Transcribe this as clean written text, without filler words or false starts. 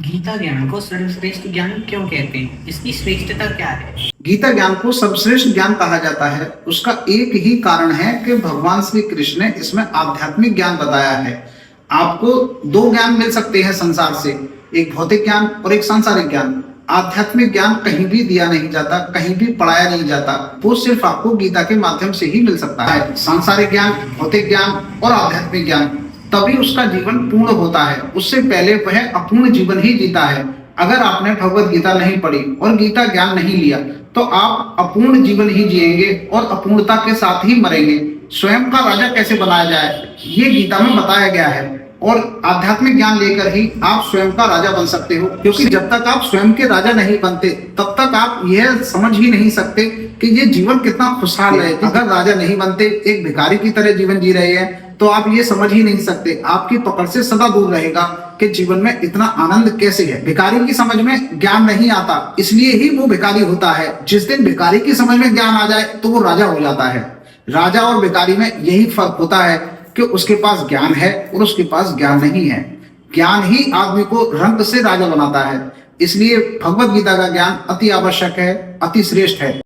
गीता ज्ञान को सर्वश्रेष्ठ ज्ञान क्यों कहते हैं? इसकी श्रेष्ठता क्या है? गीता ज्ञान को सर्वश्रेष्ठ ज्ञान कहा जाता है। उसका एक ही कारण है कि भगवान श्री कृष्ण ने इसमें आध्यात्मिक ज्ञान बताया है। आपको दो ज्ञान मिल सकते हैं संसार से, एक भौतिक ज्ञान और एक सांसारिक ज्ञान। आध्यात्मिक ज्ञान कहीं भी दिया नहीं जाता, कहीं भी पढ़ाया नहीं जाता, वो सिर्फ आपको गीता के माध्यम से ही मिल सकता है। सांसारिक ज्ञान, भौतिक ज्ञान और आध्यात्मिक ज्ञान, तभी उसका जीवन पूर्ण होता है। उससे पहले वह अपूर्ण जीवन ही जीता है। अगर आपने भगवत गीता नहीं पढ़ी और गीता ज्ञान नहीं लिया तो आप अपूर्ण जीवन ही जिएंगे और अपूर्णता के साथ ही मरेंगे। स्वयं का राजा कैसे बनाया जाए, ये गीता में बताया गया है। और आध्यात्मिक ज्ञान लेकर ही आप स्वयं का राजा बन सकते हो, क्योंकि जब तक आप स्वयं के राजा नहीं बनते तब तक आप यह समझ ही नहीं सकते कि ये जीवन कितना खुशहाल है। अगर राजा नहीं बनते, एक भिखारी की तरह जीवन जी रहे हैं, तो आप ये समझ ही नहीं सकते, आपकी पकड़ से सदा दूर रहेगा कि जीवन में इतना आनंद कैसे है। भिखारी की समझ में ज्ञान नहीं आता, इसलिए ही वो भिखारी होता है। जिस दिन भिखारी की समझ में ज्ञान आ जाए तो वो राजा हो जाता है। राजा और भिखारी में यही फर्क होता है कि उसके पास ज्ञान है और उसके पास ज्ञान नहीं है। ज्ञान ही आदमी को रंग से राजा बनाता है। इसलिए भगवत गीता का ज्ञान अति आवश्यक है, अति श्रेष्ठ है।